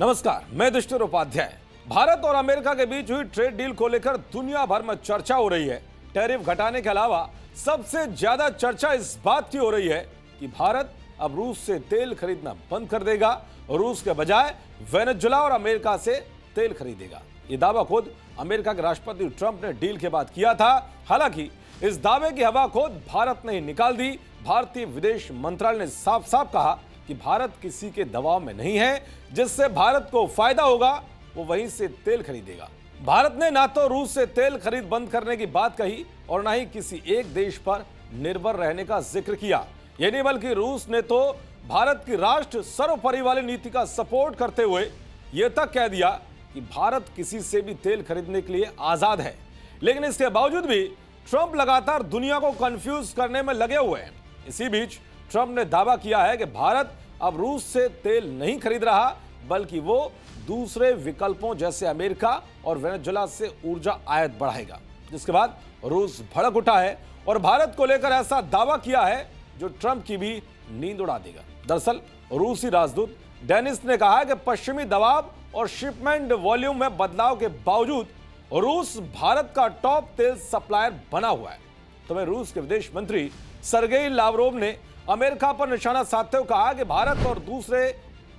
नमस्कार, मैं दुष्टर उपाध्याय। भारत और अमेरिका के बीच हुई ट्रेड डील को लेकर दुनिया भर में चर्चा हो रही है। टैरिफ घटाने के अलावा सबसे ज्यादा चर्चा इस बात की हो रही है कि भारत अब रूस से तेल खरीदना बंद कर देगा और रूस के बजाय वेनेजुएला और अमेरिका से तेल खरीदेगा। ये दावा खुद अमेरिका के राष्ट्रपति ट्रंप ने डील के बाद किया था। हालांकि इस दावे की हवा खुद भारत ने ही निकाल दी। भारतीय विदेश मंत्रालय ने साफ साफ कहा कि भारत किसी के दबाव में नहीं है। जिससे भारत को फायदा होगा वो वहीं से तेल खरीदेगा। भारत ने ना तो रूस से तेल खरीद बंद करने की बात कही और ना ही किसी एक देश पर निर्भर रहने का जिक्र किया। यह नहीं बल्कि रूस ने तो भारत की राष्ट्र सर्वोपरि वाली नीति का सपोर्ट करते हुए यह तक कह दिया कि भारत किसी से भी तेल खरीदने के लिए आजाद है। लेकिन इसके बावजूद भी ट्रंप लगातार दुनिया को कंफ्यूज करने में लगे हुए हैं। इसी बीच ट्रंप ने दावा किया है कि भारत अब रूस से तेल नहीं खरीद रहा बल्कि वो दूसरे विकल्पों जैसे अमेरिका और वेनेजुएला से ऊर्जा आयात बढ़ाएगा। जिसके बाद रूस भड़क उठा है और भारत को लेकर ऐसा दावा किया है जो ट्रंप की भी नींद उड़ा देगा। दरअसल रूसी राजदूत डेनिस ने कहा है कि पश्चिमी दबाव और शिपमेंट वॉल्यूम में बदलाव के बावजूद रूस भारत का टॉप तेल सप्लायर बना हुआ है। तो वह रूस के विदेश मंत्री सरगेई लावरोव ने अमेरिका पर निशाना साधते हुए कहा कि भारत और दूसरे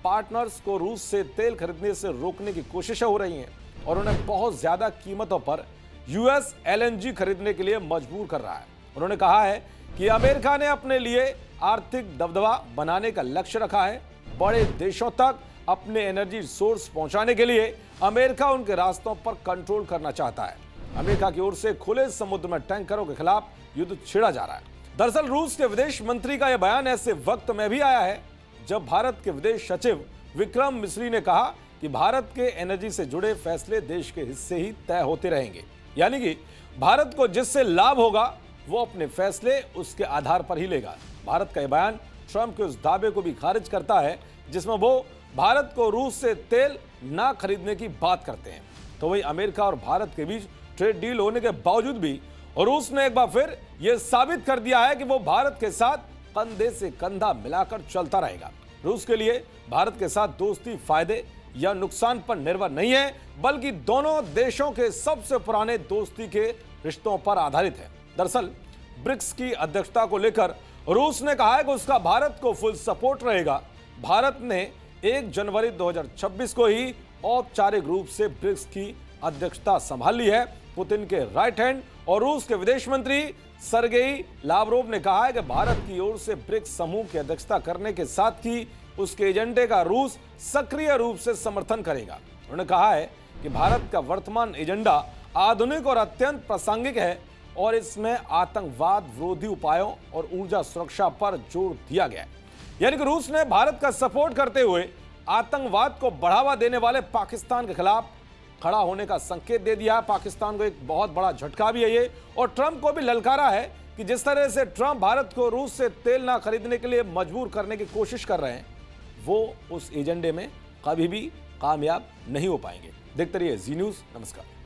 पार्टनर्स को रूस से तेल खरीदने से रोकने की कोशिशें हो रही हैं और उन्हें बहुत ज्यादा कीमतों पर यूएस एलएनजी खरीदने के लिए मजबूर कर रहा है। उन्होंने कहा है कि अमेरिका ने अपने लिए आर्थिक दबदबा बनाने का लक्ष्य रखा है। बड़े देशों तक अपने एनर्जी सोर्स पहुंचाने के लिए अमेरिका उनके रास्तों पर कंट्रोल करना चाहता है। अमेरिका की ओर से खुले समुद्र में टैंकरों के खिलाफ युद्ध छिड़ा जा रहा है। दरअसल रूस के विदेश मंत्री का यह बयान ऐसे वक्त में भी आया है जब भारत के विदेश सचिव विक्रम मिस्री ने कहा कि भारत के एनर्जी से जुड़े फैसले देश के हिस्से ही तय होते रहेंगे। यानी कि भारत को जिससे लाभ होगा वो अपने फैसले उसके आधार पर ही लेगा। भारत का यह बयान ट्रंप के उस दावे को भी खारिज करता है जिसमें वो भारत को रूस से तेल ना खरीदने की बात करते हैं। तो वही अमेरिका और भारत के बीच ट्रेड डील होने के बावजूद भी रूस ने एक बार फिर यह साबित कर दिया है कि वो भारत के साथ कंधे से कंधा मिलाकर चलता रहेगा। रूस के लिए भारत के साथ दोस्ती फायदे या नुकसान पर निर्भर नहीं है बल्कि दोनों देशों के सबसे पुराने दोस्ती के रिश्तों पर आधारित है। दरअसल ब्रिक्स की अध्यक्षता को लेकर रूस ने कहा है कि उसका भारत को फुल सपोर्ट रहेगा। भारत ने 1 जनवरी 2026 को ही औपचारिक रूप से ब्रिक्स की अध्यक्षता संभाल ली है। पुतिन के राइट हैंड और रूस के विदेश मंत्री सरगेई लावरोव ने कहा है कि भारत की ओर से ब्रिक्स समूह की अध्यक्षता करने के साथ ही उसके एजेंडे का रूस सक्रिय रूप से समर्थन करेगा। उन्होंने कहा है कि भारत का वर्तमान एजेंडा आधुनिक और अत्यंत प्रासंगिक है और इसमें आतंकवाद विरोधी उपायों और ऊर्जा सुरक्षा पर जोर दिया गया है। यानी कि रूस ने भारत का सपोर्ट करते हुए आतंकवाद को बढ़ावा देने वाले पाकिस्तान के खिलाफ खड़ा होने का संकेत दे दिया है। पाकिस्तान को एक बहुत बड़ा झटका भी है ये और ट्रंप को भी ललकारा है कि जिस तरह से ट्रंप भारत को रूस से तेल ना खरीदने के लिए मजबूर करने की कोशिश कर रहे हैं वो उस एजेंडे में कभी भी कामयाब नहीं हो पाएंगे। देखते रहिए जी न्यूज़। नमस्कार।